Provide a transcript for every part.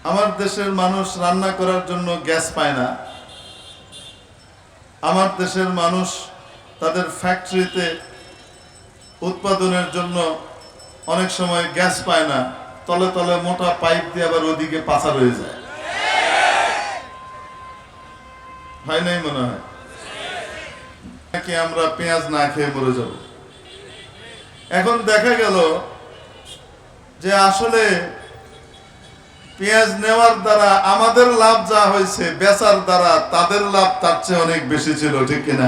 আমার দেশের মানুষ রান্না করার জন্য গ্যাস পায় না। আমার দেশের মানুষ তাদের ফ্যাক্টরিতে উৎপাদনের জন্য অনেক সময় গ্যাস পায় না, তলে তলে মোটা পাইপ দিয়ে আবার ওদিকে পাচা রয়ে যায়। হয় নাই মনে হয় নাকি আমরা পেঁয়াজ না খেয়ে মরে যাব। এখন দেখা গেল যে আসলে পেঁয়াজ নেওয়ার দ্বারা আমাদের লাভ যা হয়েছে, বেচার দ্বারা তাদের লাভ তার চেয়ে অনেক বেশি ছিল, ঠিক কিনা?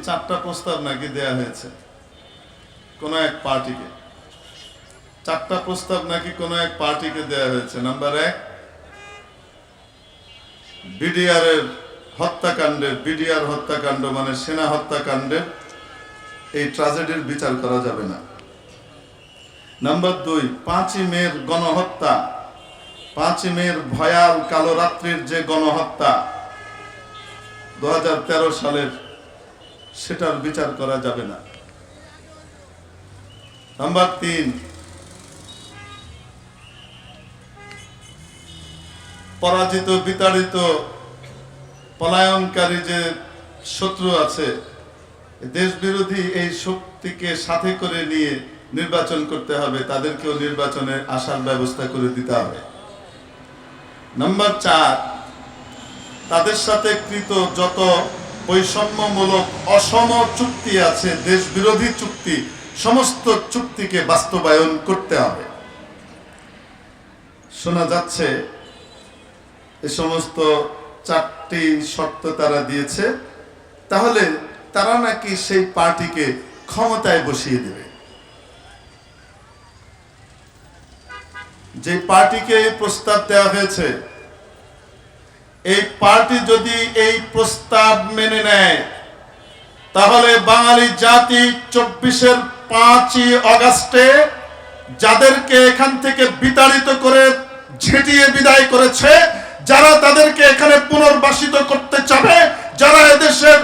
4টা প্রস্তাব নাকি দেয়া হয়েছে কোন এক পার্টিকে। 4টা প্রস্তাব নাকি কোন এক পার্টিকে দেয়া হয়েছে। নাম্বার 1, বিডিআর এর হত্যাকাণ্ডের, বিডিআর হত্যাকাণ্ড মানে সেনা হত্যাকাণ্ডের এই ট্র্যাজেডির বিচার করা যাবে না। নাম্বার 2, 5ই মের গণহত্যা, 5ই মের ভয়াল কালো রাত্রির যে গণহত্যা 2013 সালের, সেটার বিচার করা যাবে না। নাম্বার 3, পরাজিত বিতাড়িত পলায়নকারী যে শত্রু আছে, দেশ বিরোধী এই শক্তিকে সাথে করে নিয়ে নির্বাচন করতে হবে, তাদেরকেও নির্বাচনে আসার ব্যবস্থা করে দিতে হবে। নাম্বার 4, তাদের সাথে কৃত যত বৈষম্যমূলক অসম চুক্তি আছে, দেশ বিরোধী চুক্তি, সমস্ত চুক্তিকে বাস্তবায়ন করতে হবে। শোনা যাচ্ছে এই সমস্ত 4টি শর্ত তারা দিয়েছে, তাহলে তারা নাকি সেই পার্টিকে ক্ষমতায় বসিয়ে দেবে। যে পার্টিকে এই প্রস্তাব দেওয়া হয়েছে, এই পার্টি যদি এই প্রস্তাব মেনে নেয়, তাহলে বাঙালি জাতি 24-এর 5ই আগস্টে যাদেরকে এখান থেকে বিতাড়িত করে ঝেঁটিয়ে বিদায় করেছে, যারা তাদেরকে এখানে পুনর্বাসিত করতে চাবে, যারা এদেশের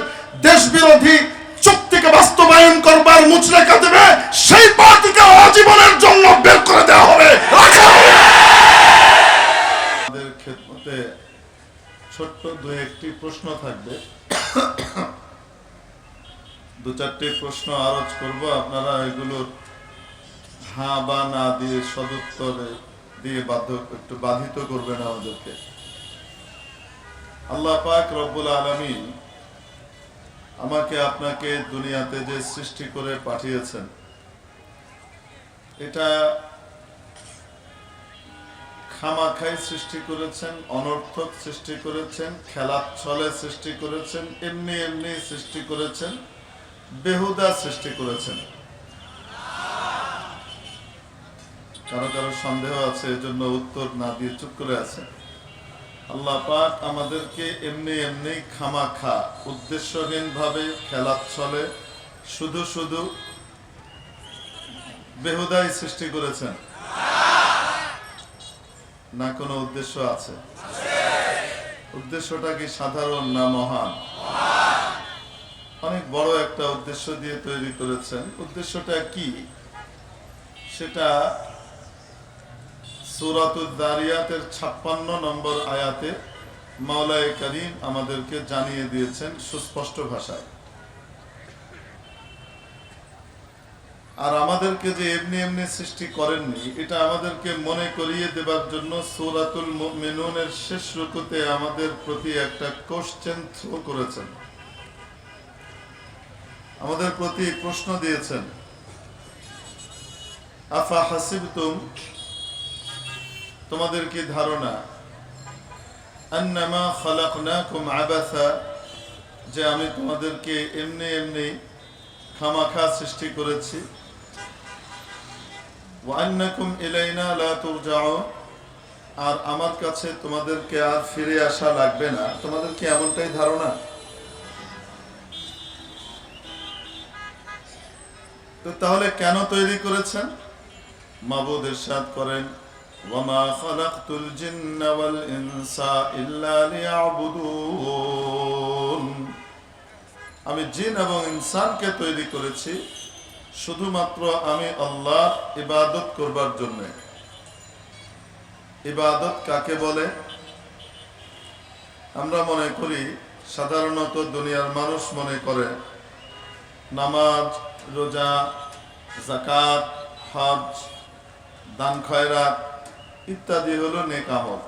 দেশ বিরোধী চুক্তিকে বাস্তবায়ন করবার মুচলেখা দেবে, সেই পার্টিকে আজীবনের জন্য বের করে দেওয়া হবে। আমাদের খেদমতে ছোট্ট 2-1টি প্রশ্ন থাকবে, 2-4টি প্রশ্ন আরজ করব। আপনারা এগুলোর হ্যাঁ বা না দিয়ে সদুত্তরে দিয়ে একটু বাধিত করবেন আমাদেরকে। আল্লাহ পাক রব্বুল আলামিন আমাকে আপনাকে দুনিয়াতে যে সৃষ্টি করে পাঠিয়েছেন, এটা খামাখাই সৃষ্টি করেছেন, অনর্থক সৃষ্টি করেছেন, খেলার ছলে সৃষ্টি করেছেন, এমনি এমনি সৃষ্টি করেছেন, বেহুদা সৃষ্টি করেছেন। কারো কারো সন্দেহ আছে, এজন্য উত্তর না দিয়ে চুপ করে আছে। আল্লাহ পাক আমাদেরকে এমনি এমনি খামাখা উদ্দেশ্যহীন ভাবে খেলার ছলে শুধু শুধু বেহুদাই সৃষ্টি করেছেন, না কোনো উদ্দেশ্য আছে? উদ্দেশ্যটা কি সাধারণ না মহান? অনেক বড় একটা উদ্দেশ্য দিয়ে তৈরি করেছেন। উদ্দেশ্যটা কি সেটা সূরাতুদ যারিয়াতের 56 নম্বর আয়াতে মাওলায়ে কারীম আমাদেরকে জানিয়ে দিয়েছেন সুস্পষ্ট ভাষায়। আর আমাদেরকে যে এমনি এমনি সৃষ্টি করেননি, এটা আমাদেরকে মনে করিয়ে দেবার জন্য সূরাতুল মুমিনুনের শেষ রুকুতে আমাদের প্রতি একটা কোশ্চেন থ্রো করেছেন, আমাদের প্রতি প্রশ্ন দিয়েছেন। আফা হাসিবতুম, তোমাদের কি ধারণা, আন্নামা খালাকনাকুম আবাসা, যে আমি তোমাদেরকে এমনি এমনি খামাখা সৃষ্টি করেছি, ওয়া আন্নাকুম ইলাইনা লা তুরজাউন, আর আমার কাছে তোমাদেরকে আর ফিরে আসা লাগবে না। তোমাদের কি এমনটাই ধারণা? তো তাহলে কেন তৈরি করেছেন? মাবুদ ইরশাদ করেন, ওয়ামা খালাকতুল জিন্না ওয়াল ইনসা ইল্লা লিয়াবুদুন, আমি জিন এবং ইনসানকে তৈরি করেছি শুধুমাত্র আমি আল্লাহর ইবাদত করবার জন্য। ইবাদত কাকে বলে? আমরা মনে করি, সাধারণত দুনিয়ার মানুষ মনে করে নামাজ, রোজা, যাকাত, হজ, দান খয়রাত ইত্যাদি হলো নেক আমল,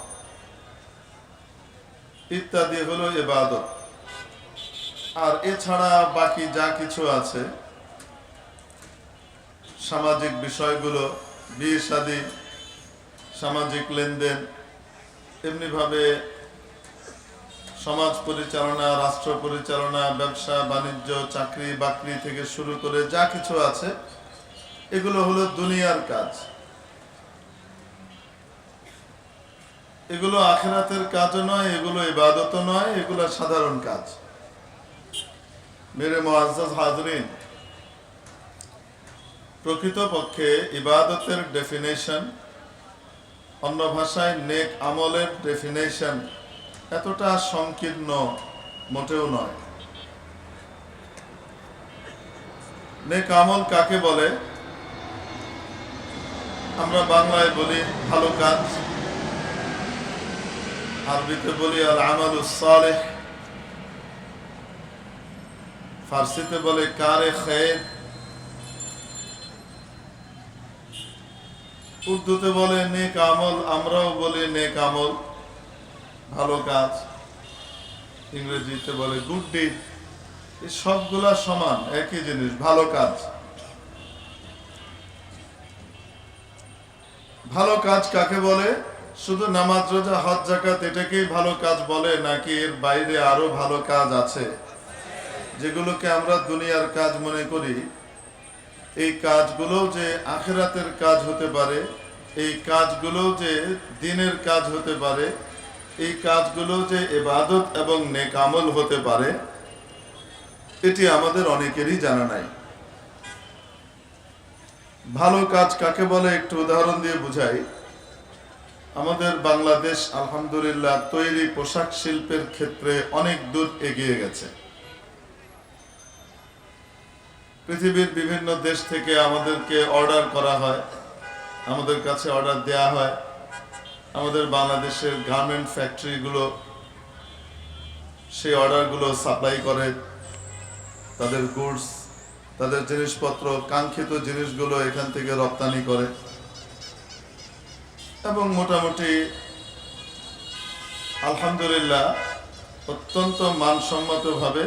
ইত্যাদি হলো ইবাদত। আর এছাড়া বাকি যা কিছু আছে, সামাজিক বিষয়গুলো, বিয়ে শাদী, সামাজিক লেনদেন, এমনিভাবে সমাজ পরিচালনা, রাষ্ট্র পরিচালনা, ব্যবসা বাণিজ্য, চাকরি বাকরি থেকে শুরু করে যা কিছু আছে, এগুলো হলো দুনিয়ার কাজ। এগুলো আখিরাতের কাজও নয়, এগুলো ইবাদতও নয়, এগুলো সাধারণ কাজ। মেরে মুআজ্জাজ হাজরিন, প্রকৃতপক্ষে ইবাদতের ডেফিনেশন, অন্য ভাষায় নেক আমলের ডেফিনেশন এতটা সংকীর্ণ মোটেও নয়। নেক আমল কাকে বলে? আমরা বাংলায় বলি ভালো কাজ, আরবিতে বলি আল আমালুস সালেহ, ফার্সিতে বলে কারে খের, উর্দুতে বলে নেক আমল, আমরাও বলি নেক আমল, ভালো কাজ, ইংরেজিতে বলে গুড ডিড। এই সবগুলা সমান, একই জিনিস, ভালো কাজ। ভালো কাজ কাকে বলে? শুধু নামাজ, রোজা, হজ, যাকাত এটাকেই ভালো কাজ বলে, নাকি এর বাইরে আরো ভালো কাজ আছে যেগুলোকে আমরা দুনিয়ার কাজ মনে করি? এই কাজগুলো যে আখিরাতের কাজ হতে পারে, এই কাজগুলো যে দ্বীনের কাজ হতে পারে, এই কাজগুলো যে ইবাদত এবং নেক আমল হতে পারে, এটি আমাদের অনেকেরই জানা নাই। ভালো কাজ কাকে বলে একটু উদাহরণ দিয়ে বুঝাই। আমাদের বাংলাদেশ আলহামদুলিল্লাহ তৈরি পোশাক শিল্পের ক্ষেত্রে অনেক দূর এগিয়ে গেছে। পৃথিবীর বিভিন্ন দেশ থেকে আমাদেরকে অর্ডার করা হয়, আমাদের কাছে অর্ডার দেয়া হয়। আমাদের বাংলাদেশের গার্মেন্ট ফ্যাক্টরিগুলো সেই অর্ডারগুলো সাপ্লাই করে, তাদের গুডস, তাদের জিনিসপত্র, কাঙ্ক্ষিত জিনিসগুলো এখান থেকে রপ্তানি করে এবং মোটামুটি আলহামদুলিল্লাহ অত্যন্ত মানসম্মতভাবে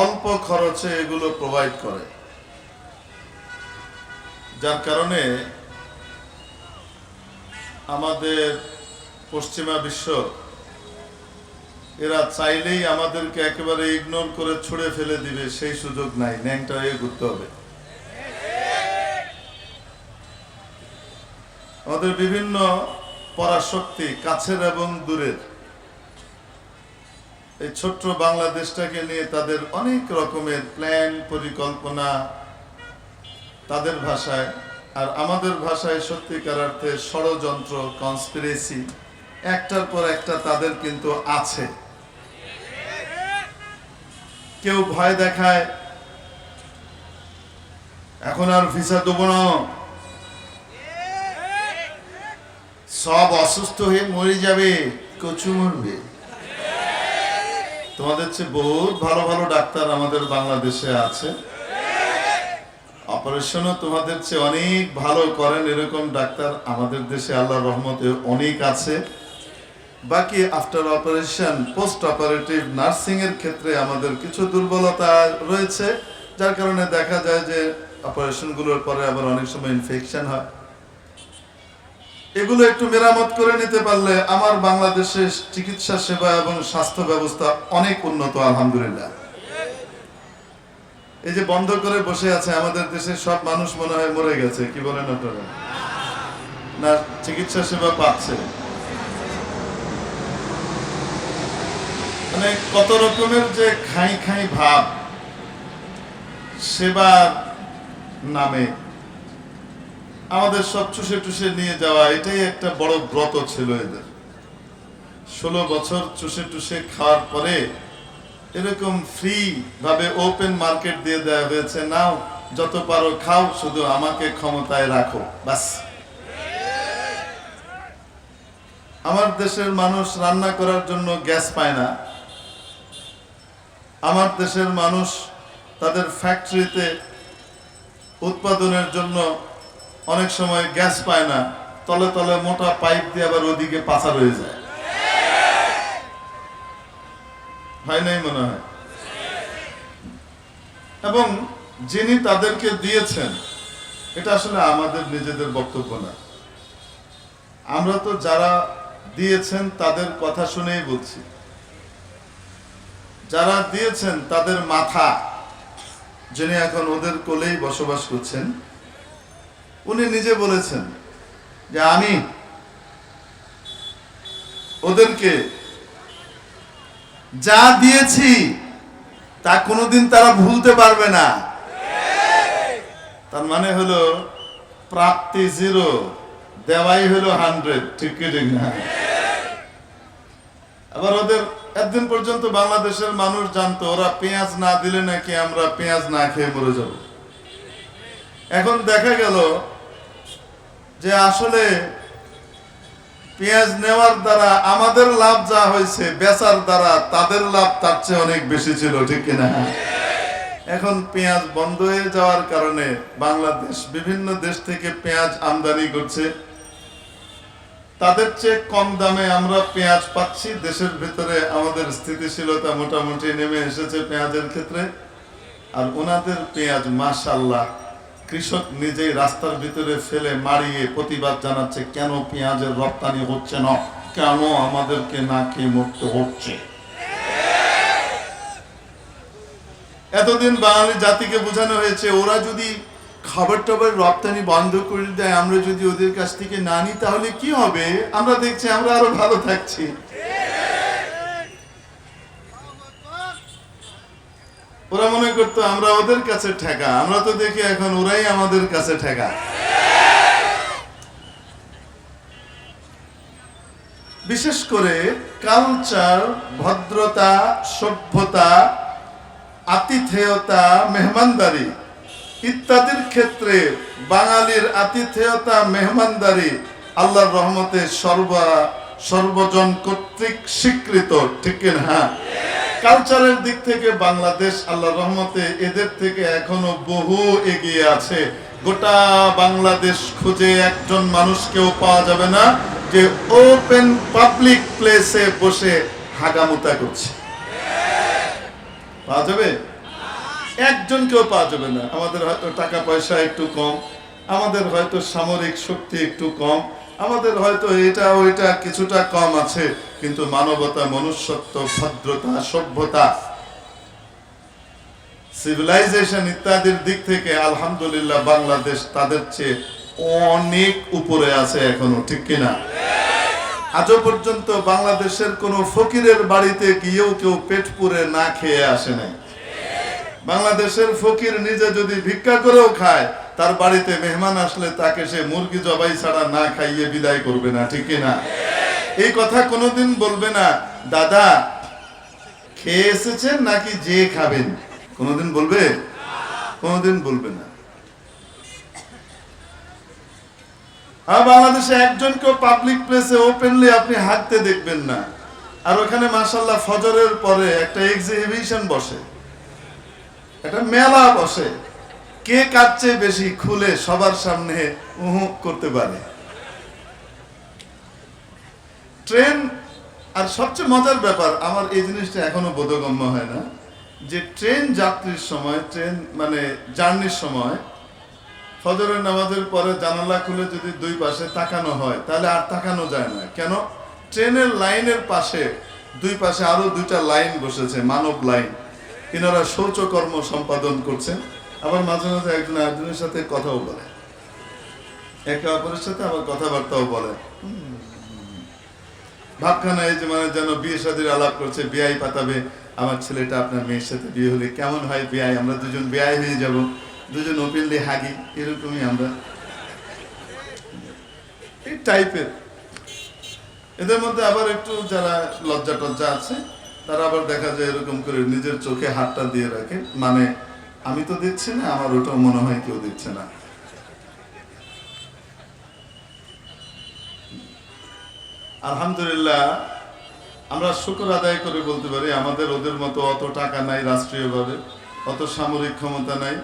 অল্প খরচে এগুলো প্রোভাইড করে, যার কারণে আমাদের পশ্চিমা বিশ্ব এরা চাইলেই আমাদেরকে একেবারে ইগনোর করে ছুড়ে ফেলে দিবে সেই সুযোগ নাই, ন্যাংটা হয়ে ঘুরতে হবে। আমাদের বিভিন্ন পরাশক্তি, কাছের এবং দূরের, এই ছোট্ট বাংলাদেশটাকে নিয়ে তাদের অনেক রকমের প্ল্যান, পরিকল্পনা তাদের ভাষায়, আর আমাদের ভাষায় সত্যিকার অর্থে ষড়যন্ত্র, কনস্পিরেসি একটার পর একটা তাদের কিন্তু আছে। কেউ ভয় দেখায়, এখন আর ভিসা দেবো না, সব অসুস্থ হয়ে মরে যাবে, কচু মরবে। তোমাদের চেয়ে বহুত ভালো ভালো ডাক্তার আমাদের বাংলাদেশে আছে, অপারেশনও তোমাদের চেয়ে অনেক ভালো করেন, এরকম ডাক্তার আমাদের দেশে আল্লাহর রহমতে অনেক আছে। বাকি after operation, post operative nursing এর ক্ষেত্রে আমাদের কিছু দুর্বলতা রয়েছে, যার কারণে দেখা যায় যে অপারেশনগুলোর পরে আবার অনেক সময় ইনফেকশন হয়। এগুলো একটু মেরামত করে নিতে পারলে আমার বাংলাদেশের চিকিৎসা সেবা এবং স্বাস্থ্য ব্যবস্থা অনেক উন্নত আলহামদুলিল্লাহ। এই যে বন্ধ করে বসে আছে আমাদের দেশের সব মানুষ মনে হয় মরে গেছে, কি বলেন আপনারা? না, চিকিৎসা সেবা পাচ্ছে। মানে কত রকমের যে খাই খাই ভাব সেবার নামে আমাদের সব চুষে টুষে নিয়ে যাওয়া, এটাই একটা বড় ব্রত ছিল এদের। 16 বছর চুষে টুষে খাওয়ার পরে এরকম ফ্রি ভাবে ওপেন মার্কেট দিয়ে দেওয়া হয়েছে, নাও যত পারো খাও, শুধু আমাকে ক্ষমতায় রাখো, বাস। আমার দেশের মানুষ রান্না করার জন্য গ্যাস পায় না, আমার দেশের মানুষ তাদের ফ্যাক্টরিতে উৎপাদনের জন্য অনেক সময় গ্যাস পায় না, তলে তলে মোটা পাইপ দিয়ে আবার ওদিকে পাচার হয়ে যায়, হয় নাই মনে হয়? এবং যিনি তাদেরকে দিয়েছেন, এটা আসলে আমাদের নিজেদের বক্তব্য না, আমরা তো যারা দিয়েছেন তাদের কথা শুনেই বলছি। যারা দিয়েছেন তাদের মাথা, যিনি এখন ওদের কোলেই বসবাস করছেন, উনি নিজে বলেছেন যে আমি ওদেরকে যা দিয়েছি তা কোনোদিন তারা ভুলতে পারবে না। তার মানে হলো প্রাপ্তি 0, দেওয়াই হলো 100, ঠিক কি ঠিক না? আবার ওদের একদিন পর্যন্ত বাংলাদেশের মানুষ জানতো ওরা পেঁয়াজ না দিলে নাকি আমরা পেঁয়াজ না খেয়ে মরে যাব। এখন দেখা গেল যে আসলে পেঁয়াজ নেওয়ার দ্বারা আমাদের লাভ যা হয়েছে, বেচার দ্বারা তাদের লাভ তার চেয়ে অনেক বেশি ছিল, ঠিক কিনা? এখন পেঁয়াজ বন্ধ হয়ে যাওয়ার কারণে বাংলাদেশ বিভিন্ন দেশ থেকে পেঁয়াজ আমদানি করছে, তাদের চেয়ে কম দামে আমরা পেঁয়াজ পাচ্ছি। দেশের ভিতরে আমাদের স্থিতিশীলতা মোটামুটি নেমে এসেছে পেঁয়াজের ক্ষেত্রে। আর ওনাদের পেঁয়াজ মাশাআল্লাহ, কৃষক নিজেই রাস্তার ভিতরে ফেলে মারিয়ে প্রতিবাদ জানাচ্ছে, কেন পেঁয়াজের রপ্তানি হচ্ছে না, কেন আমাদেরকে না খেয়ে মরতে হচ্ছে। এতদিন বাঙালি জাতিকে বোঝানো হয়েছে ওরা যদি খাবার টাবার রপ্তানি বন্ধ করে দেয়, আমরা যদি ওদের কাছ থেকে না নিই তাহলে কি হবে, আমরা দেখছি আমরা আরো ভালো থাকছি। ওরা মনে করতো আমরা ওদের কাছে ঠেকা, আমরা তো দেখি এখন ওরাই আমাদের কাছে ঠেকা। বিশেষ করে কালচার, ভদ্রতা, সভ্যতা, আতিথেয়তা, মেহমানদারি ইত্যাদির ক্ষেত্রে বাঙালির আতিথেয়তা, মেহমানদারি আল্লাহর রহমতে সর্বজন কর্তৃক স্বীকৃত, ঠিক না? কালচারের দিক থেকে বাংলাদেশ আল্লাহর রহমতে এদের থেকে এখনো বহু এগিয়ে আছে। গোটা বাংলাদেশ খুঁজে একজন মানুষকেও পাওয়া যাবে না যে ওপেন পাবলিক প্লেসে বসে হাগামুতা করছে। পাওয়া যাবে? একজনকেও পাওয়া যাবে না। আমাদের হয়তো টাকা পয়সা একটু কম, আমাদের হয়তো সামরিক শক্তি একটু কম, আমাদের হয়তো এটা ওইটা কিছুটা কম আছে, কিন্তু মানবতা, মনুষ্যত্ব, ভদ্রতা, সভ্যতা, সিভিলাইজেশন ইত্যাদির দিক থেকে আলহামদুলিল্লাহ বাংলাদেশ তাদের চেয়ে অনেক উপরে আছে এখনো, ঠিক কিনা? আজও পর্যন্ত বাংলাদেশের কোন ফকিরের বাড়িতে গিয়েও কেউ পেট পুরে না খেয়ে আসে নাই। বাংলাদেশের ফকির নিজে যদি ভিক্ষা করেও খায়, তার বাড়িতে মেহমান আসলে তাকে সে মুরগি জবাই ছাড়া না খাইয়ে বিদায় করবে না, ঠিক না? এই কথা কোনোদিন বলবে না দাদা খেয়ে এসেছেন নাকি যে খাবেন, কোনোদিন বলবে? কোনোদিন বলবে না। আর বাংলাদেশে একজনকেও পাবলিক প্লেসে ওপেনলি আপনি হাঁটতে দেখবেন না। আর ওখানে মাশাআল্লাহ ফজরের পরে একটা এক্সিবিশন বসে, একটা মেলা বসে, কে কাটছে বেশি খুলে সবার সামনে উহু করতে পারে। ট্রেন, আর সবচেয়ে মজার ব্যাপার, আমার এই জিনিসটা এখনো বোধগম্য হয় না, যে ট্রেন যাত্রীর সময়, ট্রেন মানে জার্নির সময় ফজরের নামাজের পরে জানালা খুলে যদি দুই পাশে তাকানো হয় তাহলে আর তাকানো যায় না। কেন? ট্রেনের লাইনের পাশে দুই পাশে আরো দুইটা লাইন বসেছে, মানব লাইন, এনারা শৌচকর্ম সম্পাদন করছেন। আবার মাঝে মাঝে একজন আরেকজনের সাথে কথাও বলে, একে অপরের সাথে আবার কথাবার্তাও বলে। ভাবখানা এই যে মানে যেন বিয়ে শাদীর আলাপ করছে, বিয়াই পাতাবে, আমার ছেলেটা আপনার মেয়ের সাথে বিয়ে হলে কেমন হয় বিয়াই, আমরা দুজন বিয়াই হয়ে যাব, দুজন ওপেনলি হাগি, এরকমই আমরা এই টাইপের। এদের মধ্যে আবার একটু যারা লজ্জা টজ্জা আছে, তারা আবার দেখা যায় এরকম করে নিজের চোখে হাতটা দিয়ে রাখে, মানে আমি তো দিচ্ছি না, আমার ওটাও মনে হয় কেউ দিচ্ছে না। আলহামদুলিল্লাহ আমরা শুকর আদায় করে বলতে পারি আমাদের ওদের মতো অত টাকা নাই, রাষ্ট্রীয়ভাবে অত সামরিক ক্ষমতা নাই,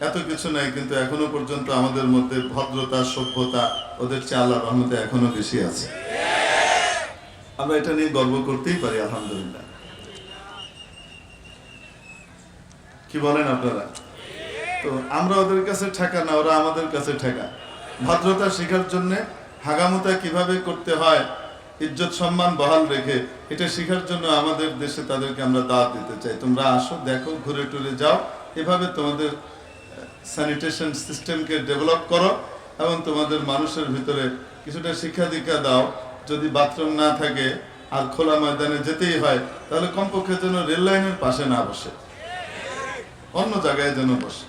এত কিছু নাই, কিন্তু এখনো পর্যন্ত আমাদের মধ্যে ভদ্রতা, সভ্যতা ওদের চেয়ে আল্লাহর রহমতে এখনো বেশি আছে। আমরা এটা নিয়ে গর্ব করতেই পারি আলহামদুলিল্লাহ। কি বলেন আপনারা? তো আমরা ওদের কাছে ঠেকা না, ওরা আমাদের কাছে ঠেকা। ভদ্রতা শেখার জন্য হাগামুতা কিভাবে করতে হয়, ইজ্জত সম্মান বহাল রেখে, এটা শেখার জন্য আমাদের দেশে তাদেরকে আমরা দাওয়াত দিতে চাই। তোমরা আসো, দেখো, ঘুরে টুরে যাও, এভাবে তোমাদের স্যানিটেশন সিস্টেমকে ডেভেলপ করো এবং তোমাদের মানুষের ভিতরে কিছুটা শিক্ষা দীক্ষা দাও। যদি বাথরুম না থাকে আর খোলা ময়দানে যেতেই হয়, তাহলে কমপক্ষে যেন রেল লাইনের পাশে না বসে, অন্য জায়গায় যেন বসে।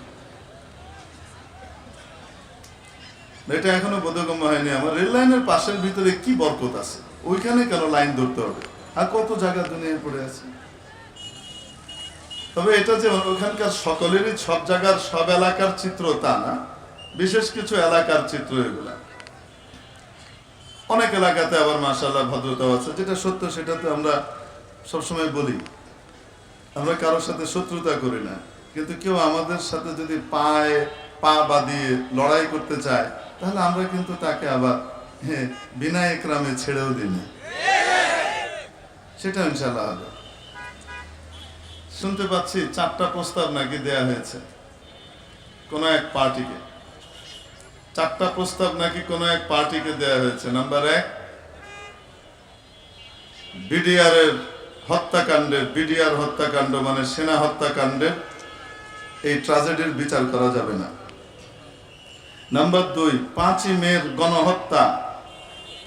এটা এখনো বোধগম্য হয়নি আমার। রেল লাইনের পাশের ভিতরে কি বরকত আছে? ওইখানে কেন লাইন ধরতে হবে? আর কত জায়গা দুনিয়ায় পড়ে আছে। তবে এটা যে ওখানকার সকলেরই সব জায়গার সব এলাকার চিত্র তা না, বিশেষ কিছু এলাকার চিত্র এগুলা। অনেক এলাকাতে আবার মাশাআল্লাহ ভদ্রতা আছে, যেটা সত্য সেটা তো আমরা সবসময় বলি। আমরা কারোর সাথে শত্রুতা করি না, কিন্তু কেউ আমাদের সাথে যদি পায়ে পা বাঁধিয়ে লড়াই করতে চায়, তাহলে আমরা কিন্তু তাকে আবার বিনা একরামে ছেড়েও দিই না। সেটা ইনশাআল্লাহ হবে। শুনতে পাচ্ছি 4টা প্রস্তাব নাকি দেয়া হয়েছে কোন এক পার্টিকে। 4টা প্রস্তাব নাকি কোন এক পার্টিকে দেয়া হয়েছে। নাম্বার 1, বিডিআর হত্যাকাণ্ড মানে সেনা হত্যাকাণ্ডের এই ট্র্যাজেডির বিচার করা যাবে না। নাম্বার 2, 5ই মের গণহত্যা,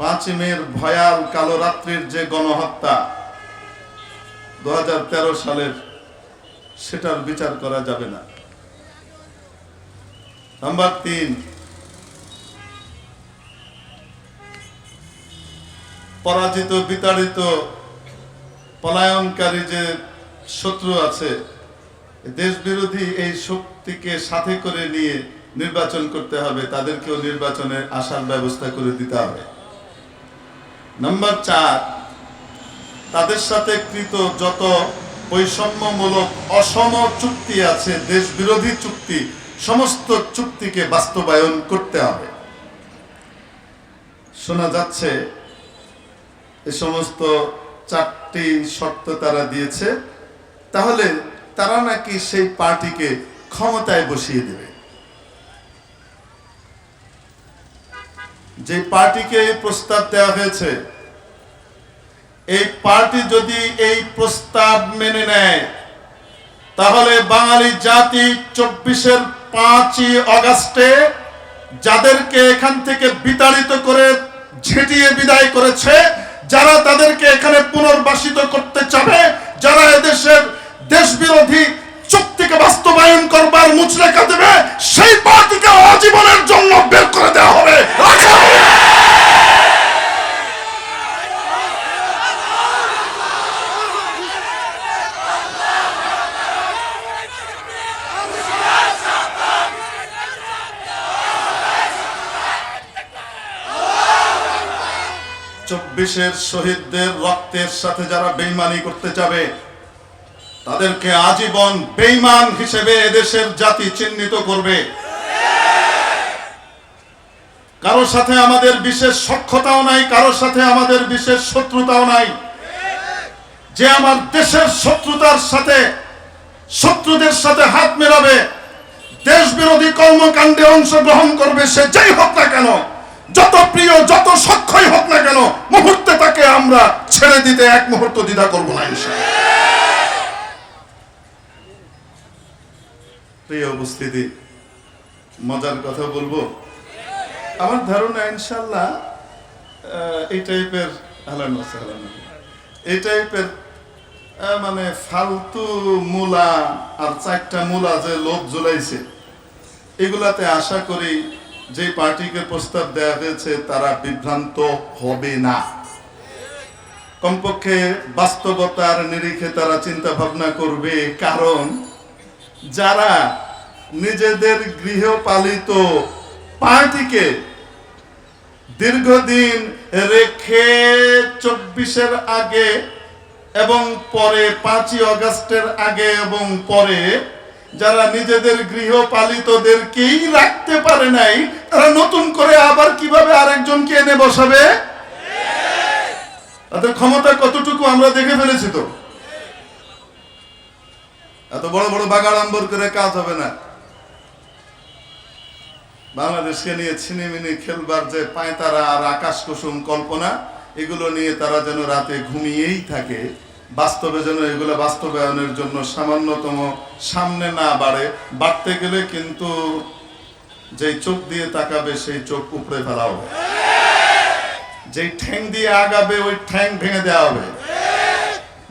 5ই মের ভয়াল কালো রাত্রির যে গণহত্যা 2013 সালের, সেটার বিচার করা যাবে না। নাম্বার 3, পরাজিত, বিতাড়িত, পলায়নকারী যে শত্রু আছে, দেশ বিরোধী এই শক্তিকে সাথে করে নিয়ে নির্বাচন করতে হবে, তাদেরকেও নির্বাচনে আসার ব্যবস্থা করে দিতে হবে। নাম্বার 4, তাদের সাথে কৃত যত বৈষম্যমূলক অসম চুক্তি আছে, দেশ বিরোধী চুক্তি, সমস্ত চুক্তিকে বাস্তবায়ন করতে হবে। শোনা যাচ্ছে এই সমস্ত 4টি শর্ত তারা দিয়েছে, তাহলে তারা নাকি সেই পার্টিকে ক্ষমতায় বসিয়ে দেবে। যে পার্টিকে এই প্রস্তাব দেওয়া হয়েছে, এই পার্টি যদি এই প্রস্তাব মেনে নেয়, তাহলে বাঙালি জাতি 24-এর 5ই আগস্টে যাদেরকে এখান থেকে বিতাড়িত করে ঝেঁটিয়ে বিদায় করেছে, যারা তাদেরকে এখানে পুনর্বাসিত করতে চাবে, যারা এদেশের দেশ বিরোধী চুক্তিকে বাস্তবায়ন করবার মুচলেখা দেবে, সেই পার্টিকে আজীবনের জন্য বের করে দেওয়া হবে। 24-এর শহীদদের রক্তের সাথে যারা বেঈমানি করতে যাবে, তাদেরকে আজীবন বেঈমান হিসেবে এদেশের জাতি চিহ্নিত করবে। কারোর সাথে আমাদের বিশেষ সখ্যতাও নাই, কারোর সাথে আমাদের বিশেষ শত্রুতাও নাই। যে আমার দেশের শত্রুতার সাথে, শত্রুদের সাথে হাত মেলাবে, দেশ বিরোধী কর্মকাণ্ডে অংশগ্রহণ করবে, সে যেই হোক না কেন, যত প্রিয় যত সখ্যই হোক না কেন, মুহূর্তে তাকে আমরা ছেড়ে দিতে এক মুহূর্ত দ্বিধা করবো না ইনশাআল্লাহ। প্রিয় উপস্থিতি, মজার কথা বলবো। আমার ধারণা ইনশাআল্লাহ এই টাইপের মানে ফালতু মূলা আর 4টা মূলা যে লোক ঝুলাইছে, এগুলাতে আশা করি যে পার্টিকে প্রস্তাব দেওয়া হয়েছে তারা বিভ্রান্ত হবে না। কমপক্ষে বাস্তবতার নিরিখে তারা চিন্তা ভাবনা করবে। কারণ যারা নিজেদের গৃহপালিত পার্টিকে দীর্ঘদিন রেখে 24-এর আগে এবং পরে 5ই আগস্টের আগে এবং পরে যারা নিজেদের গৃহপালিতদেরকেই রাখতে পারে নাই, তারা নতুন করে আবার কিভাবে আরেকজনকে এনে বসাবে? তাদের ক্ষমতা কতটুকু আমরা দেখে ফেলেছি। তো এত বড় বড় বাগাড়ম্বর করে কাজ হবে না। বাংলাদেশকে নিয়ে ছিনিমিনি খেলবার যে পায়তারা আর আকাশ কুসুম কল্পনা, এগুলো নিয়ে তারা যেন রাতে ঘুমিয়েই থাকে, বাস্তবে যেন এগুলো বাস্তবায়নের জন্য সামান্যতম সামনে না বাড়তে গেলে কিন্তু যেই চোখ দিয়ে তাকাবে সেই চোখ উপড়ে ফেলা হবে, যেই ঠ্যাং দিয়ে আগাবে ওই ঠ্যাং ভেঙে দেওয়া হবে,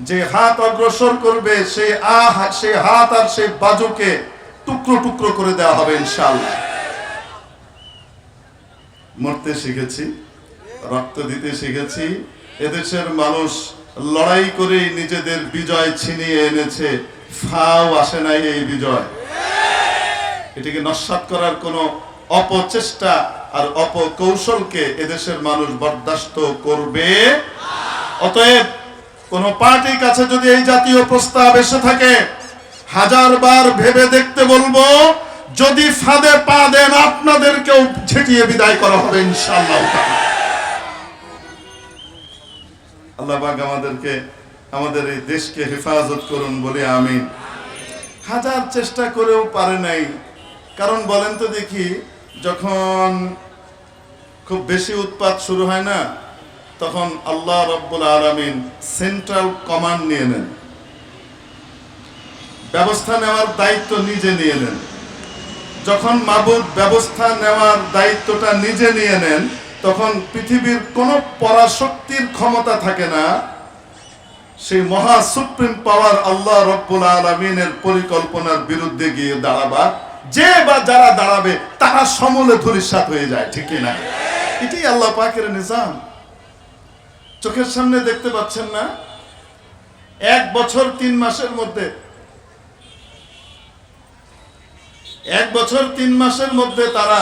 যে হাত অগ্রসর করবে সেই হাত আর সেই বাজুকে টুকরো টুকরো করে দেওয়া হবে ইনশাআল্লাহ। মরতে শিখেছি, রক্ত দিতে শিখেছি। এদেশের মানুষ লড়াই করে নিজেদের বিজয় ছিনিয়ে এনেছে, ফাও আসে নাই এই বিজয়। এটিকে নস্যাৎ করার কোনো অপচেষ্টা আর অপকৌশলকে এদেশের মানুষ বরদাস্ত করবে। অতএব কোন পার্টির কাছে যদি এই জাতীয় প্রস্তাব এসে থাকে, 1000বার ভেবে দেখতে বলবো। যদি ফাঁদে পা দেন, আপনাদেরকেও ছেটিয়ে বিদায় করা হবে ইনশাআল্লাহ। আল্লাহ পাক আমাদেরকে, আমাদের এই দেশকে হেফাজত করুন বলে আমিন। 1000 চেষ্টা করেও পারে নাই। কারণ বলেন তো দেখি, যখন খুব বেশি উৎপাত শুরু হয় না, তখন আল্লাহ রাব্বুল আলামিন সেন্ট্রাল কমান্ড নিয়ে নেন, ব্যবস্থা নেওয়ার দায়িত্ব নিজে নিয়ে নেন। যখন মাবুদ ব্যবস্থা নেওয়ার দায়িত্বটা নিজে নিয়ে নেন, তখন পৃথিবীর কোন পরাশক্তির ক্ষমতা থাকে না সেই মহা সুপ্রিম পাওয়ার আল্লাহ রাব্বুল আলামিনের পরিকল্পনার বিরুদ্ধে গিয়ে দাঁড়াবার। যে বা যারা দাঁড়াবে তারা সমূলে ধূলিসাৎ হয়ে যায়, ঠিক না? এটাই আল্লাহ পাকের নিজাম। চোখের সামনে দেখতে পাচ্ছেন না? 1 বছর 3 মাসের মধ্যে, 1 বছর 3 মাসের মধ্যে তারা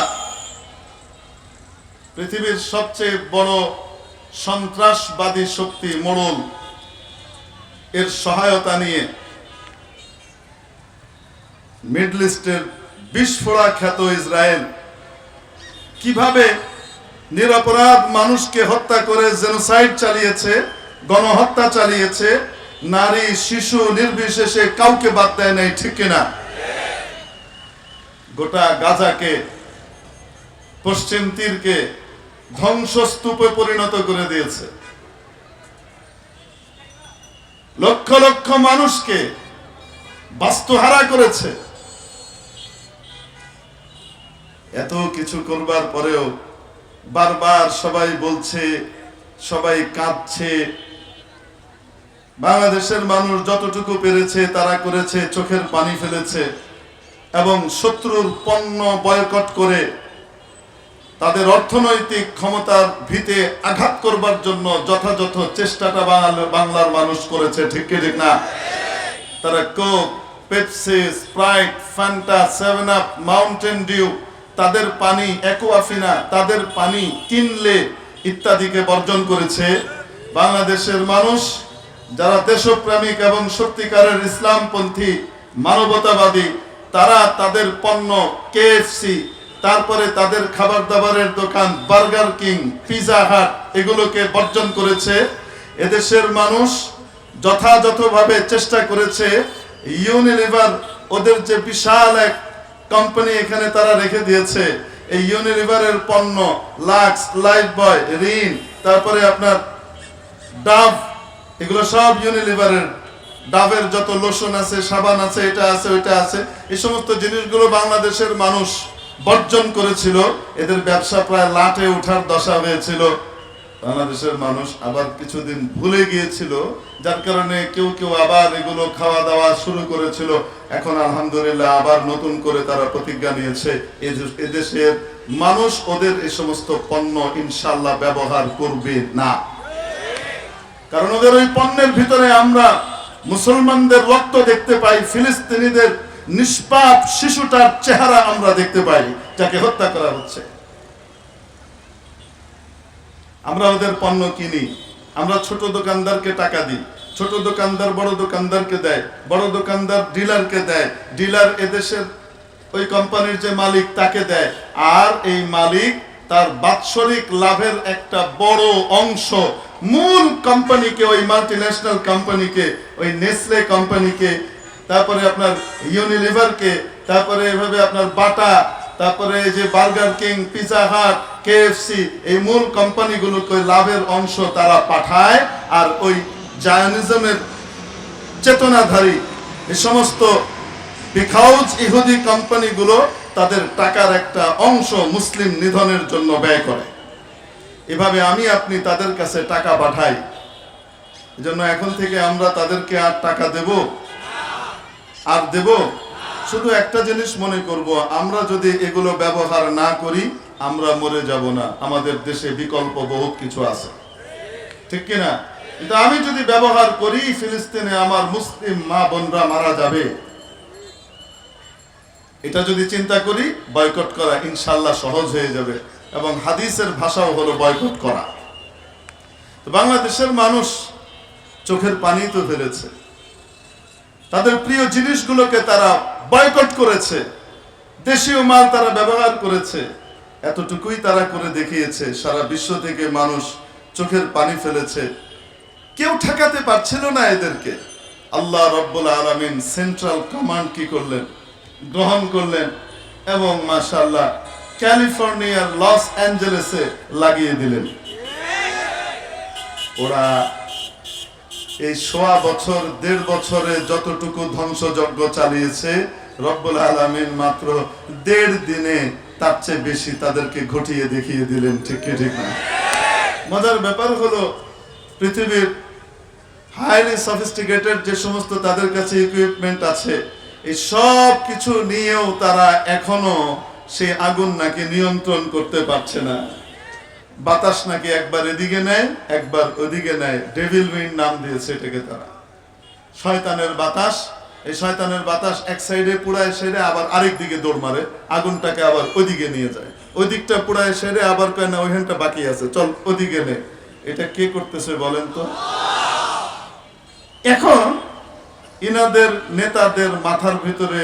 পৃথিবীর সবচেয়ে বড় সন্ত্রাসবাদী শক্তি মোড়ল এর সহায়তা নিয়ে মিডল ইস্টের বিস্ফোরা খ্যাত ইসরায়েল কিভাবে নিরপরাধ মানুষকে হত্যা করে জেনোসাইড চালিয়েছে, গণহত্যা চালিয়েছে, নারী শিশু নির্বিশেষে কাউকে বাদ দেয় নাই, ঠিক কিনা? গোটা গাজাকে, পশ্চিম তীরকে ধ্বংসস্তূপে পরিণত করে দিয়েছে। লক্ষ লক্ষ মানুষকে বাস্তুহারা করেছে। এত কিছু করবার পরেও বারবার সবাই বলছে, সবাই কাঁদছে। বাংলাদেশের মানুষ যতটুকু পেরেছে তারা করেছে, চোখের পানি ফেলেছে এবং শত্রুর পণ্য বয়কট করে তাদের অর্থনৈতিক ক্ষমতার ভিতে আঘাত করবার জন্য যথাযথ চেষ্টাটা বাংলার মানুষ করেছে, ঠিক কি ঠিক না? তারা Coke, Pepsi, Sprite, Fanta, 7 up, Mountain Dew, তাদের পানি, অ্যাকোয়াফিনা, তাদের পানি কিনলে ইত্যাদিকে বর্জন করেছে। বাংলাদেশের মানুষ যারা দেশপ্রেমিক এবং সত্যিকারের ইসলামপন্থী মানবতাবাদী, তারা তাদের পণ্য কেএফসি, তারপরে তাদের খাবার দাবারের দোকান বার্গার কিং, পিজা হাট, এগুলোকে বর্জন করেছে। এদেশের মানুষ যথাযথভাবে চেষ্টা করেছে। ইউনিলিভার, ওদের যে বিশাল এক কোম্পানি এখানে তারা রেখে দিয়েছে, এই ইউনিলিভারের পণ্য লাক্স, লাইফ বয়, রিন, তারপরে আপনার ডাভ, এগুলো সব ইউনিলিভারের। ডাবের যত লোশন আছে, সাবান আছে, এটা আছে, ওইটা আছে, এই সমস্ত জিনিসগুলো বাংলাদেশের মানুষ বর্জন করেছিল। এদের ব্যবসা প্রায় লাটে ওঠার দশা হয়েছিল। বাংলাদেশের মানুষ আবার কিছুদিন ভুলে গিয়েছিল, যার কারণে কেউ কেউ আবার এগুলো খাওয়া দাওয়া শুরু করেছিল। এখন আলহামদুলিল্লাহ আবার নতুন করে তারা প্রতিজ্ঞা নিয়েছে, এদেশের মানুষ ওদের এই সমস্ত পণ্য ইনশাআল্লাহ ব্যবহার করবে না। কারণ ওদের ওই পণ্যের ভিতরে আমরা মুসলমানদের রক্ত দেখতে পাই, ফিলিস্তিনিদের নিষ্পাপ শিশুটার চেহারা আমরা দেখতে পাই, যাকে হত্যা করা হচ্ছে। আমরা ওদের পণ্য কিনি, আমরা ছোট দোকানদারকে টাকা দিই, ছোট দোকানদার বড় দোকানদারকে দেয়, বড় দোকানদার ডিলারকে দেয়, ডিলার এদেশের ওই কোম্পানির যে মালিক তাকে দেয়, আর এই মালিক তার বাৎসরিক লাভের একটা বড় অংশ মূল কোম্পানিকে, ওই মাল্টিন্যাশনাল কোম্পানিকে, ওই নেসলে কোম্পানিকে, তারপরে আপনার ইউনিলিভারকে, তারপরে এভাবে আপনার বাটা, তারপরে যে burger king, Pizza Hut, KFC, এই মূল কোম্পানিগুলোকে লাভের অংশ তারা পাঠায়। আর ওই জায়নিজমের চেতনাধারী এই সমস্ত বিখাউজ ইহুদি কোম্পানিগুলো তাদের টাকার একটা অংশ মুসলিম নিধনের জন্য ব্যয় করে। এভাবে আমি আপনি তাদের কাছে টাকা পাঠাই। এজন্য এখন থেকে আমরা তাদেরকে আর টাকা দেব আর দেব? শুধু একটা জিনিস মনে করব, আমরা যদি এগুলো ব্যবহার না করি আমরা মরে যাব না। আমাদের দেশে বিকল্প বহুত কিছু আছে, ঠিক কিনা? কিন্তু আমি যদি ব্যবহার করি, ফিলিস্তিনে আমার মুসলিম মা বোনরা মারা যাবে, এটা যদি চিন্তা করি, বয়কট করা ইনশাআল্লাহ সহজ হয়ে যাবে। এবং হাদিসের ভাষাও হলো বয়কট করা। তো বাংলাদেশের মানুষ চোখের পানি তো ফেলেছে, তাদের প্রিয় জিনিসগুলোকে তারা বয়কট করেছে, দেশীয় মাল তারা ব্যবহার করেছে। এতটুকুই তারা করে দেখিয়েছে, সারা বিশ্ব থেকে মানুষ চোখের পানি ফেলেছে। কেউ ঠেকাতে পারছিল না এদেরকে। আল্লাহ রাব্বুল আলামিন সেন্ট্রাল কমান্ড কি করলেন? গ্রহণ করলেন এবং মাশাআল্লাহ ক্যালিফোর্নিয়ার লস অ্যাঞ্জেলেসে লাগিয়ে দিলেন। ওরা এই 1.5 বছর 1.5 বছরে যতটুকু ধ্বংসযজ্ঞ চালিয়েছে, রব্বুল আলামিন মাত্র 1.5 দিনে তার চেয়ে বেশি তাদেরকে ঘটিয়ে দেখিয়ে দিলেন। ঠিক কি ঠিক না? মজার ব্যাপার হলো, পৃথিবীর হাইলি সফিস্টিকেটেড যে সমস্ত তাদের কাছে ইকুইপমেন্ট আছে, এই সব কিছু নিয়েও তারা এখনো সেই আগুন নাকি নিয়ন্ত্রণ করতে পারছে না। বাতাস নাকি একবার এদিকে নেয়, একবার ওদিকে নেয়। ডেভিল উইন্ড নাম দিয়েছে এটাকে তারা, শয়তানের বাতাস। এই শয়তানের বাতাস এক সাইডে পুড়ায় সেরে আবার আরেক দিকে দৌড় মারে, আগুনটাকে আবার ওইদিকে নিয়ে যায়। ওই দিকটা পুড়ায় সেরে আবার কয় না ওইখানটা বাকি আছে, চল ওদিকে নে। এটা কে করতেছে বলেন তো? এখন ইনাদের নেতাদের মাথার ভিতরে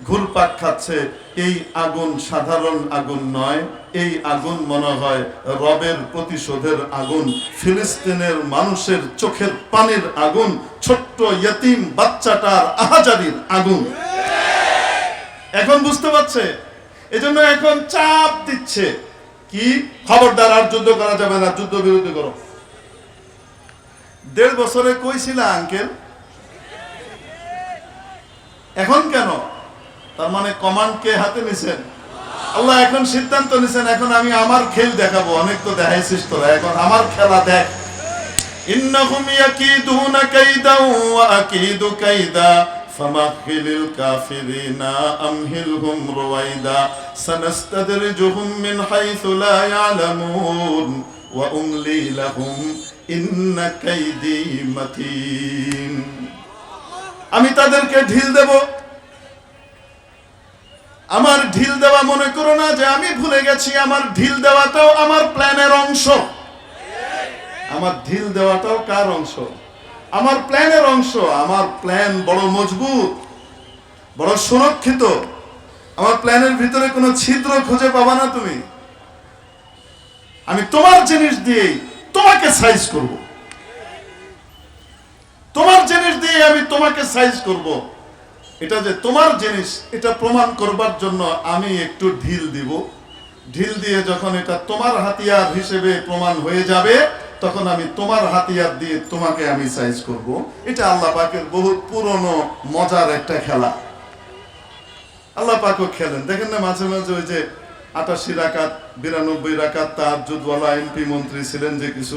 ঘুরপাক খাচ্ছে, এই আগুন সাধারণ আগুন নয়, এই আগুন মনে হয় রবের প্রতিশোধের আগুন, ফিলিস্তিনের মানুষের চোখের পানির আগুন, ছোট্ট ইয়তিম বাচ্চাটার আহাজারির আগুন। এখন বুঝতে পারছে, এজন্য এখন চাপ দিচ্ছে কি, খবরদার আর যুদ্ধ করা যাবে না, যুদ্ধ বিরতি করো। 1.5 বছরে কইছিল আঙ্কেল, এখন কেন? তার মানে কমান্ড কে হাতে নিছেন? আল্লাহ এখন সিদ্ধান্ত নিছেন, এখন আমি আমার খেল দেখাবো। অনেক তো দেখাইছিস তোরা, এখন আমার খেলা দেখ। ইন্নাহুম ইয়াকিদুনা কাইদা ওয়া আকিদু কাইদা ফামাহিলিল কাফিরিনা আমহিলহুম রুওয়াইদা সানাস্তাদরিজুহুম মিন হাইসু লা ইয়ালামুন ওয়া উমলি লাহুম ইন্না কাইদি মাতিন। আমি তাদেরকে ঢিল দেব। আমার ঢিল দেওয়া মনে করো না যে আমি ভুলে গেছি, আমার ঢিল দেওয়াটাও আমার প্ল্যানের অংশ। আমার ঢিল দেওয়াটাও কার অংশ? আমার প্ল্যানের অংশ। আমার প্ল্যান বড় মজবুত, বড় সুরক্ষিত। আমার প্ল্যানের ভিতরে কোনো ছিদ্র খুঁজে পাবা না তুমি। আমি তোমার জিনিস দিয়েই তোমাকে সাইজ করব, তোমার জিনিস দিয়ে আমি তোমাকে সাইজ করব। এটা যে তোমার জিনিস, এটা প্রমাণ করবার জন্য আমি একটু ঢিল দিব। ঢিল দিয়ে যখন এটা তোমার হাতিয়ার হিসেবে প্রমাণ হয়ে যাবে, তখন আমি তোমার হাতিয়ার দিয়ে তোমাকে আমি সাইজ করব। এটা আল্লাহ পাকের বহুত পুরনো মজার একটা খেলা। আল্লাহ পাকও খেলেন, দেখেন না মাঝে মাঝে ওই যে 88 রাকাত 92 রাকাত তাহাজ্জুদ ওয়ালা এমপি মন্ত্রী ছিলেন যে কিছু,